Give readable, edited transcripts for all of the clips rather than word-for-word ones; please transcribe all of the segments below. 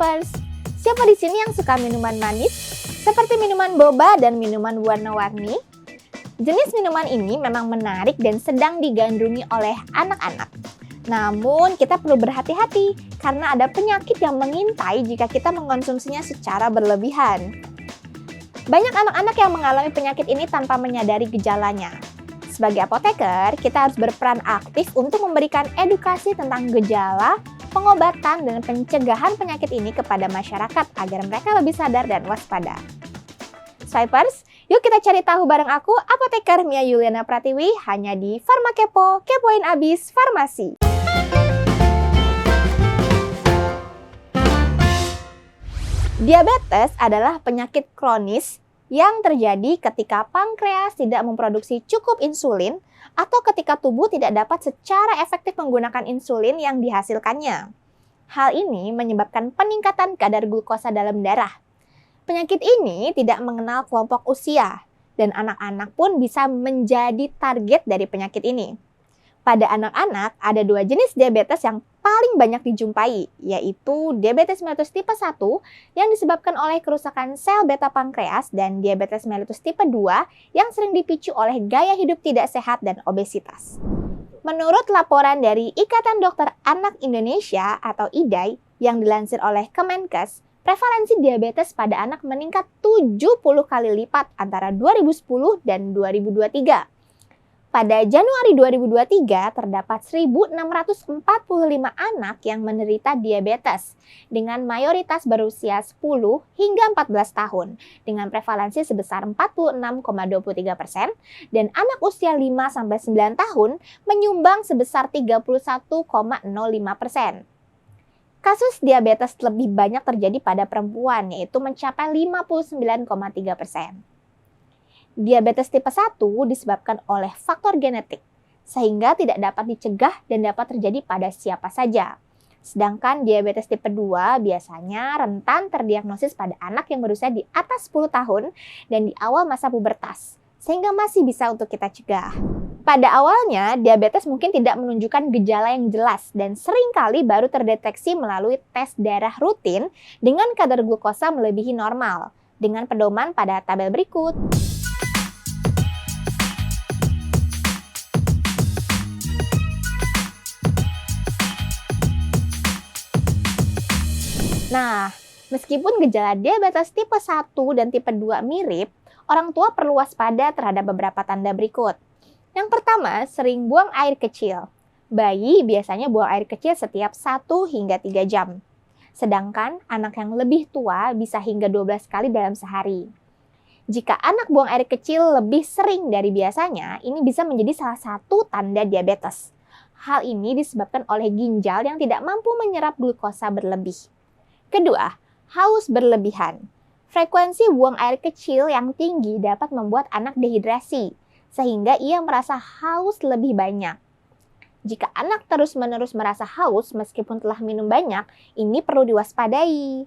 Swipers. Siapa di sini yang suka minuman manis? Seperti minuman boba dan minuman warna-warni? Jenis minuman ini memang menarik dan sedang digandrungi oleh anak-anak. Namun, kita perlu berhati-hati karena ada penyakit yang mengintai jika kita mengkonsumsinya secara berlebihan. Banyak anak-anak yang mengalami penyakit ini tanpa menyadari gejalanya. Sebagai apoteker, kita harus berperan aktif untuk memberikan edukasi tentang gejala, pengobatan, dan pencegahan penyakit ini kepada masyarakat agar mereka lebih sadar dan waspada. Swipers, yuk kita cari tahu bareng aku, Apoteker Mia Yuliana Pratiwi, hanya di Farmakepo, kepoin abis farmasi. Diabetes adalah penyakit kronis yang terjadi ketika pankreas tidak memproduksi cukup insulin atau ketika tubuh tidak dapat secara efektif menggunakan insulin yang dihasilkannya. Hal ini menyebabkan peningkatan kadar glukosa dalam darah. Penyakit ini tidak mengenal kelompok usia, dan anak-anak pun bisa menjadi target dari penyakit ini. Pada anak-anak, ada dua jenis diabetes yang paling banyak dijumpai, yaitu diabetes mellitus tipe 1 yang disebabkan oleh kerusakan sel beta pankreas dan diabetes mellitus tipe 2 yang sering dipicu oleh gaya hidup tidak sehat dan obesitas. Menurut laporan dari Ikatan Dokter Anak Indonesia atau IDAI yang dilansir oleh Kemenkes, prevalensi diabetes pada anak meningkat 70 kali lipat antara 2010 dan 2023. Pada Januari 2023, terdapat 1.645 anak yang menderita diabetes, dengan mayoritas berusia 10 hingga 14 tahun, dengan prevalensi sebesar 46,23%, dan anak usia 5-9 tahun menyumbang sebesar 31,05%. Kasus diabetes lebih banyak terjadi pada perempuan, yaitu mencapai 59,3%. Diabetes tipe 1 disebabkan oleh faktor genetik, sehingga tidak dapat dicegah dan dapat terjadi pada siapa saja. Sedangkan diabetes tipe 2 biasanya rentan terdiagnosis pada anak yang berusia di atas 10 tahun dan di awal masa pubertas, sehingga masih bisa untuk kita cegah. Pada awalnya, diabetes mungkin tidak menunjukkan gejala yang jelas dan seringkali baru terdeteksi melalui tes darah rutin dengan kadar glukosa melebihi normal, dengan pedoman pada tabel berikut. Nah, meskipun gejala diabetes tipe 1 dan tipe 2 mirip, orang tua perlu waspada terhadap beberapa tanda berikut. Yang pertama, sering buang air kecil. Bayi biasanya buang air kecil setiap 1 hingga 3 jam. Sedangkan anak yang lebih tua bisa hingga 12 kali dalam sehari. Jika anak buang air kecil lebih sering dari biasanya, ini bisa menjadi salah satu tanda diabetes. Hal ini disebabkan oleh ginjal yang tidak mampu menyerap glukosa berlebih. Kedua, haus berlebihan. Frekuensi buang air kecil yang tinggi dapat membuat anak dehidrasi, sehingga ia merasa haus lebih banyak. Jika anak terus-menerus merasa haus meskipun telah minum banyak, ini perlu diwaspadai.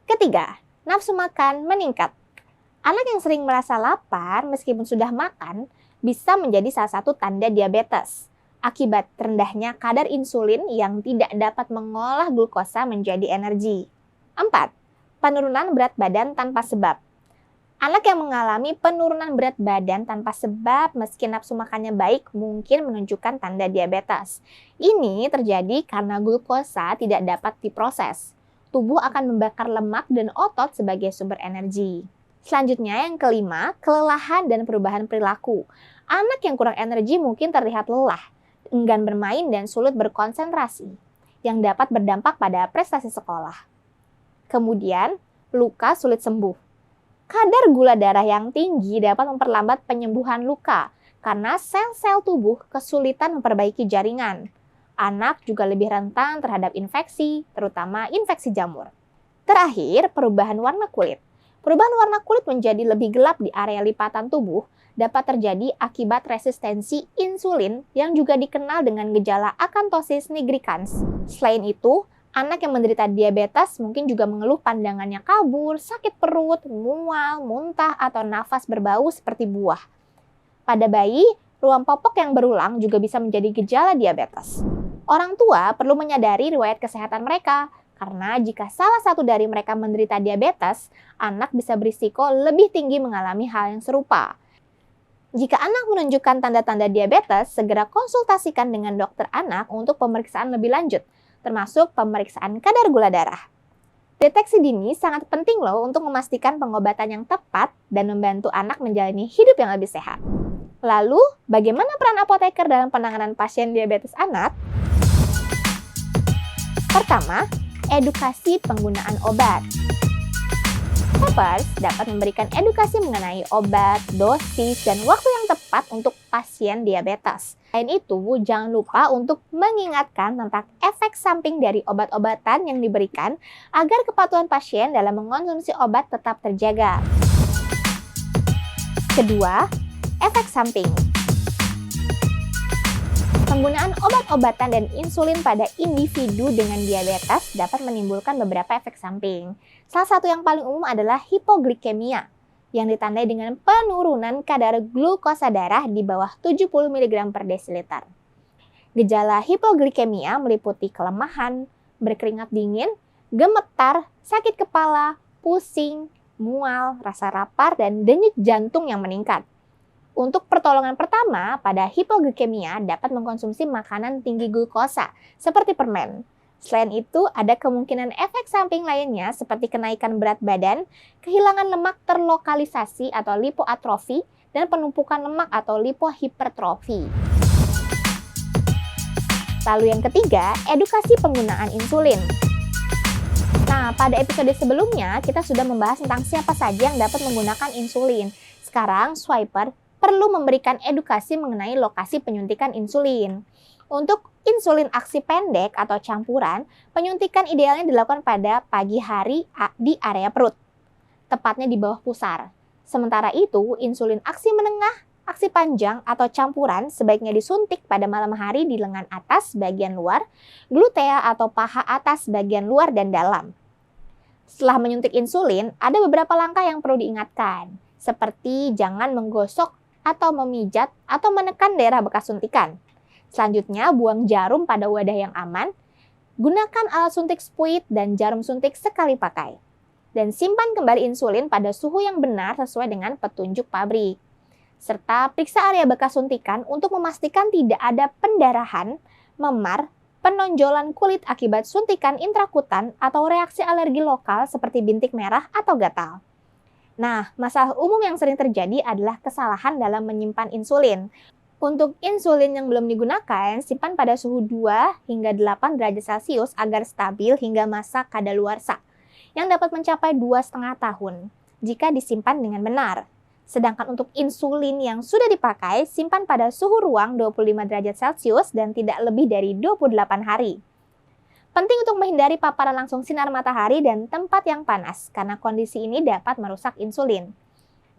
Ketiga, nafsu makan meningkat. Anak yang sering merasa lapar meskipun sudah makan bisa menjadi salah satu tanda diabetes, akibat rendahnya kadar insulin yang tidak dapat mengolah glukosa menjadi energi. 4. Penurunan berat badan tanpa sebab. Anak yang mengalami penurunan berat badan tanpa sebab meski nafsu makannya baik mungkin menunjukkan tanda diabetes. Ini terjadi karena glukosa tidak dapat diproses. Tubuh akan membakar lemak dan otot sebagai sumber energi. Selanjutnya yang kelima, kelelahan dan perubahan perilaku. Anak yang kurang energi mungkin terlihat lelah, enggan bermain dan sulit berkonsentrasi, yang dapat berdampak pada prestasi sekolah. Kemudian, luka sulit sembuh. Kadar gula darah yang tinggi dapat memperlambat penyembuhan luka karena sel-sel tubuh kesulitan memperbaiki jaringan. Anak juga lebih rentan terhadap infeksi, terutama infeksi jamur. Terakhir, perubahan warna kulit. Perubahan warna kulit menjadi lebih gelap di area lipatan tubuh dapat terjadi akibat resistensi insulin yang juga dikenal dengan gejala akanthosis nigricans. Selain itu, anak yang menderita diabetes mungkin juga mengeluh pandangannya kabur, sakit perut, mual, muntah, atau nafas berbau seperti buah. Pada bayi, ruam popok yang berulang juga bisa menjadi gejala diabetes. Orang tua perlu menyadari riwayat kesehatan mereka, Karena jika salah satu dari mereka menderita diabetes, anak bisa berisiko lebih tinggi mengalami hal yang serupa. Jika anak menunjukkan tanda-tanda diabetes, segera konsultasikan dengan dokter anak untuk pemeriksaan lebih lanjut, termasuk pemeriksaan kadar gula darah. Deteksi dini sangat penting loh untuk memastikan pengobatan yang tepat dan membantu anak menjalani hidup yang lebih sehat. Lalu, bagaimana peran apoteker dalam penanganan pasien diabetes anak? Pertama, edukasi penggunaan obat. Shopers dapat memberikan edukasi mengenai obat, dosis, dan waktu yang tepat untuk pasien diabetes. Selain itu, jangan lupa untuk mengingatkan tentang efek samping dari obat-obatan yang diberikan agar kepatuhan pasien dalam mengonsumsi obat tetap terjaga. Kedua, efek samping. Penggunaan obat-obatan dan insulin pada individu dengan diabetes dapat menimbulkan beberapa efek samping. Salah satu yang paling umum adalah hipoglikemia, yang ditandai dengan penurunan kadar glukosa darah di bawah 70 mg per desiliter. Gejala hipoglikemia meliputi kelemahan, berkeringat dingin, gemetar, sakit kepala, pusing, mual, rasa lapar, dan denyut jantung yang meningkat. Untuk pertolongan pertama pada hipoglikemia dapat mengkonsumsi makanan tinggi glukosa seperti permen. Selain itu, ada kemungkinan efek samping lainnya seperti kenaikan berat badan, kehilangan lemak terlokalisasi atau lipoatrofi, dan penumpukan lemak atau lipohipertrofi. Lalu yang ketiga, edukasi penggunaan insulin. Nah, pada episode sebelumnya kita sudah membahas tentang siapa saja yang dapat menggunakan insulin. Sekarang, Swiper perlu memberikan edukasi mengenai lokasi penyuntikan insulin. Untuk insulin aksi pendek atau campuran, penyuntikan idealnya dilakukan pada pagi hari di area perut, tepatnya di bawah pusar. Sementara itu, insulin aksi menengah, aksi panjang, atau campuran sebaiknya disuntik pada malam hari di lengan atas bagian luar, glutea atau paha atas bagian luar dan dalam. Setelah menyuntik insulin, ada beberapa langkah yang perlu diingatkan, seperti jangan menggosok atau memijat atau menekan daerah bekas suntikan. Selanjutnya, buang jarum pada wadah yang aman. Gunakan alat suntik spuit dan jarum suntik sekali pakai. Dan simpan kembali insulin pada suhu yang benar sesuai dengan petunjuk pabrik. Serta periksa area bekas suntikan untuk memastikan tidak ada pendarahan, memar, penonjolan kulit akibat suntikan intrakutan atau reaksi alergi lokal seperti bintik merah atau gatal. Nah, masalah umum yang sering terjadi adalah kesalahan dalam menyimpan insulin. Untuk insulin yang belum digunakan, simpan pada suhu 2 hingga 8 derajat Celcius agar stabil hingga masa kadaluarsa, yang dapat mencapai 2,5 tahun, jika disimpan dengan benar. Sedangkan untuk insulin yang sudah dipakai, simpan pada suhu ruang 25 derajat Celcius dan tidak lebih dari 28 hari. Penting untuk menghindari paparan langsung sinar matahari dan tempat yang panas, karena kondisi ini dapat merusak insulin.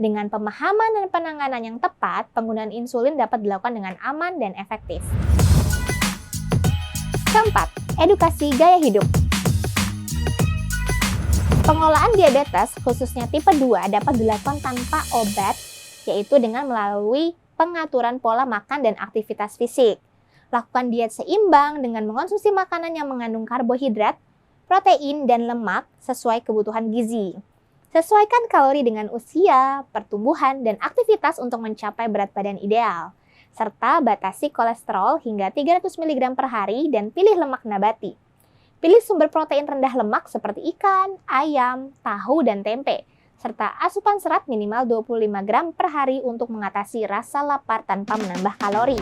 Dengan pemahaman dan penanganan yang tepat, penggunaan insulin dapat dilakukan dengan aman dan efektif. Keempat, edukasi gaya hidup. Pengolahan diabetes, khususnya tipe 2, dapat dilakukan tanpa obat, yaitu dengan melalui pengaturan pola makan dan aktivitas fisik. Lakukan diet seimbang dengan mengonsumsi makanan yang mengandung karbohidrat, protein, dan lemak sesuai kebutuhan gizi. Sesuaikan kalori dengan usia, pertumbuhan, dan aktivitas untuk mencapai berat badan ideal. Serta batasi kolesterol hingga 300 mg per hari dan pilih lemak nabati. Pilih sumber protein rendah lemak seperti ikan, ayam, tahu, dan tempe. Serta asupan serat minimal 25 gram per hari untuk mengatasi rasa lapar tanpa menambah kalori.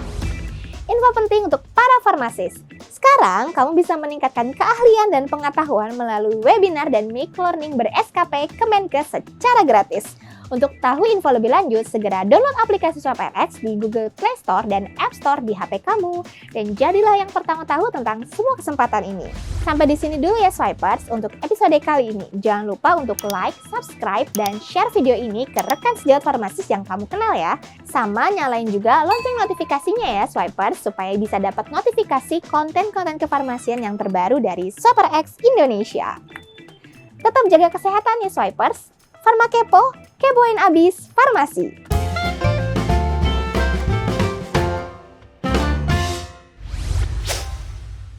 Info penting untuk para farmasis. Sekarang, kamu bisa meningkatkan keahlian dan pengetahuan melalui webinar dan microlearning ber-SKP Kemenkes secara gratis. Untuk tahu info lebih lanjut, segera download aplikasi SwiperX di Google Play Store dan App Store di HP kamu. Dan jadilah yang pertama tahu tentang semua kesempatan ini. Sampai di sini dulu ya Swipers untuk episode kali ini. Jangan lupa untuk like, subscribe, dan share video ini ke rekan sejawat farmasis yang kamu kenal ya. Sama nyalain juga lonceng notifikasinya ya Swipers supaya bisa dapat notifikasi konten-konten kefarmasian yang terbaru dari SwiperX Indonesia. Tetap jaga kesehatan ya Swipers. Farma Kepo, kepoin abis farmasi.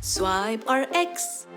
Swipe RX.